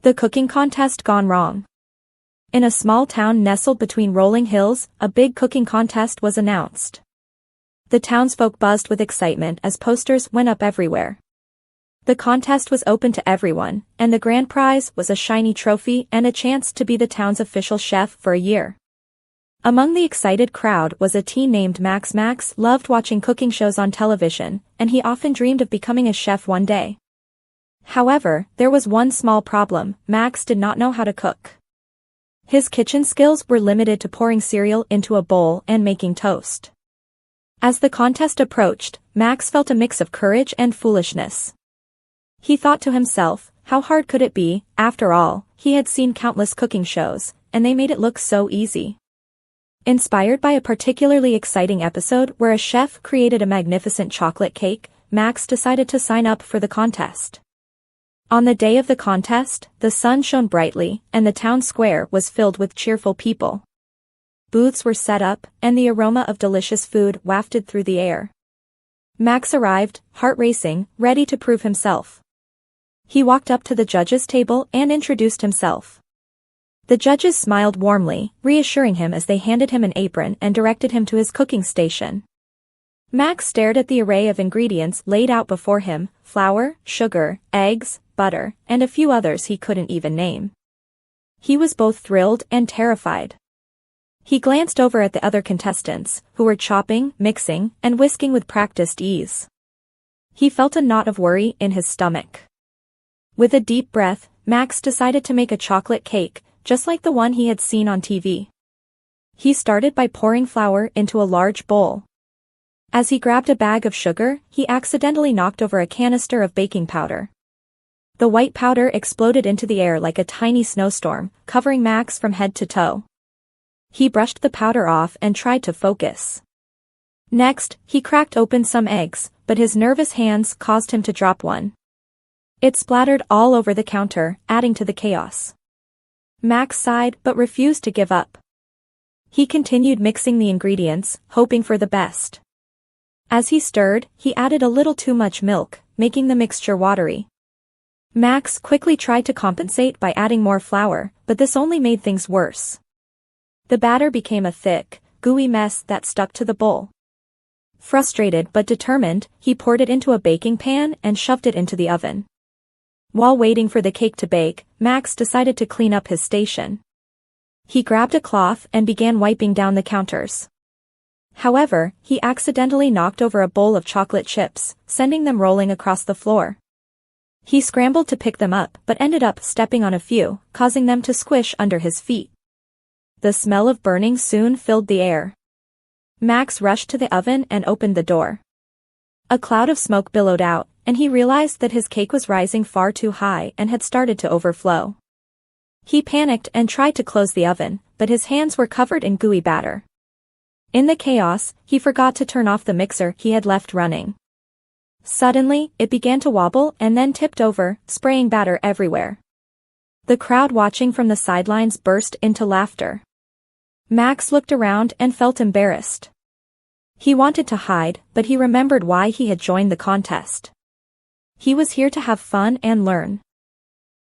The cooking contest gone wrong. In a small town nestled between rolling hills, a big cooking contest was announced. The townsfolk buzzed with excitement as posters went up everywhere. The contest was open to everyone, and the grand prize was a shiny trophy and a chance to be the town's official chef for a year. Among the excited crowd was a teen named Max. Max loved watching cooking shows on television, and he often dreamed of becoming a chef one day. However, there was one small problem: Max did not know how to cook. His kitchen skills were limited to pouring cereal into a bowl and making toast. As the contest approached, Max felt a mix of courage and foolishness. He thought to himself, how hard could it be? After all, he had seen countless cooking shows, and they made it look so easy. Inspired by a particularly exciting episode where a chef created a magnificent chocolate cake, Max decided to sign up for the contest. On the day of the contest, the sun shone brightly, and the town square was filled with cheerful people. Booths were set up, and the aroma of delicious food wafted through the air. Max arrived, heart racing, ready to prove himself. He walked up to the judges' table and introduced himself. The judges smiled warmly, reassuring him as they handed him an apron and directed him to his cooking station. Max stared at the array of ingredients laid out before him: flour, sugar, eggs, butter, and a few others he couldn't even name. He was both thrilled and terrified. He glanced over at the other contestants, who were chopping, mixing, and whisking with practiced ease. He felt a knot of worry in his stomach. With a deep breath, Max decided to make a chocolate cake, just like the one he had seen on TV. He started by pouring flour into a large bowl. As he grabbed a bag of sugar, he accidentally knocked over a canister of baking powder. The white powder exploded into the air like a tiny snowstorm, covering Max from head to toe. He brushed the powder off and tried to focus. Next, he cracked open some eggs, but his nervous hands caused him to drop one. It splattered all over the counter, adding to the chaos. Max sighed but refused to give up. He continued mixing the ingredients, hoping for the best. As he stirred, he added a little too much milk, making the mixture watery. Max quickly tried to compensate by adding more flour, but this only made things worse. The batter became a thick, gooey mess that stuck to the bowl. Frustrated but determined, he poured it into a baking pan and shoved it into the oven. While waiting for the cake to bake, Max decided to clean up his station. He grabbed a cloth and began wiping down the counters. However, he accidentally knocked over a bowl of chocolate chips, sending them rolling across the floor. He scrambled to pick them up but ended up stepping on a few, causing them to squish under his feet. The smell of burning soon filled the air. Max rushed to the oven and opened the door. A cloud of smoke billowed out, and he realized that his cake was rising far too high and had started to overflow. He panicked and tried to close the oven, but his hands were covered in gooey batter. In the chaos, he forgot to turn off the mixer he had left running. Suddenly, it began to wobble and then tipped over, spraying batter everywhere. The crowd watching from the sidelines burst into laughter. Max looked around and felt embarrassed. He wanted to hide, but he remembered why he had joined the contest. He was here to have fun and learn.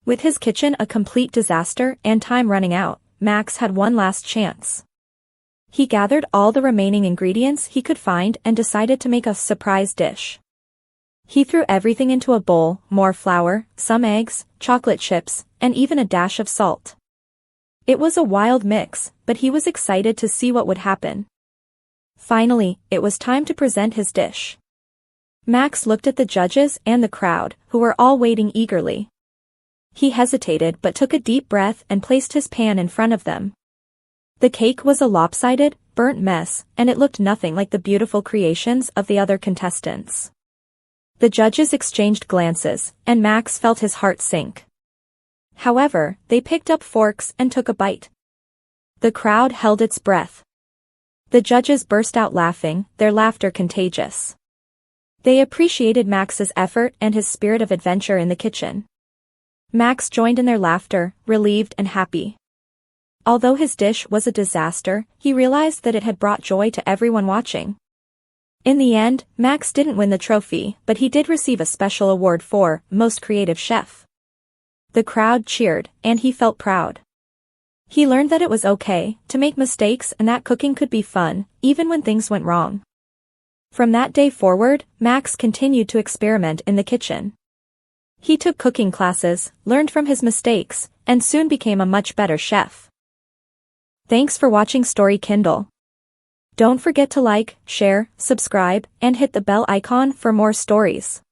With his kitchen a complete disaster and time running out, Max had one last chance. He gathered all the remaining ingredients he could find and decided to make a surprise dish. He threw everything into a bowl: more flour, some eggs, chocolate chips, and even a dash of salt. It was a wild mix, but he was excited to see what would happen. Finally, it was time to present his dish. Max looked at the judges and the crowd, who were all waiting eagerly. He hesitated but took a deep breath and placed his pan in front of them. The cake was a lopsided, burnt mess, and it looked nothing like the beautiful creations of the other contestants. The judges exchanged glances, and Max felt his heart sink. However, they picked up forks and took a bite. The crowd held its breath. The judges burst out laughing, their laughter contagious. They appreciated Max's effort and his spirit of adventure in the kitchen. Max joined in their laughter, relieved and happy. Although his dish was a disaster, he realized that it had brought joy to everyone watching. In the end, Max didn't win the trophy, but he did receive a special award for Most Creative Chef. The crowd cheered, and he felt proud. He learned that it was okay to make mistakes and that cooking could be fun, even when things went wrong. From that day forward, Max continued to experiment in the kitchen. He took cooking classes, learned from his mistakes, and soon became a much better chef. Thanks for watching Story Kindle. Don't forget to like, share, subscribe, and hit the bell icon for more stories.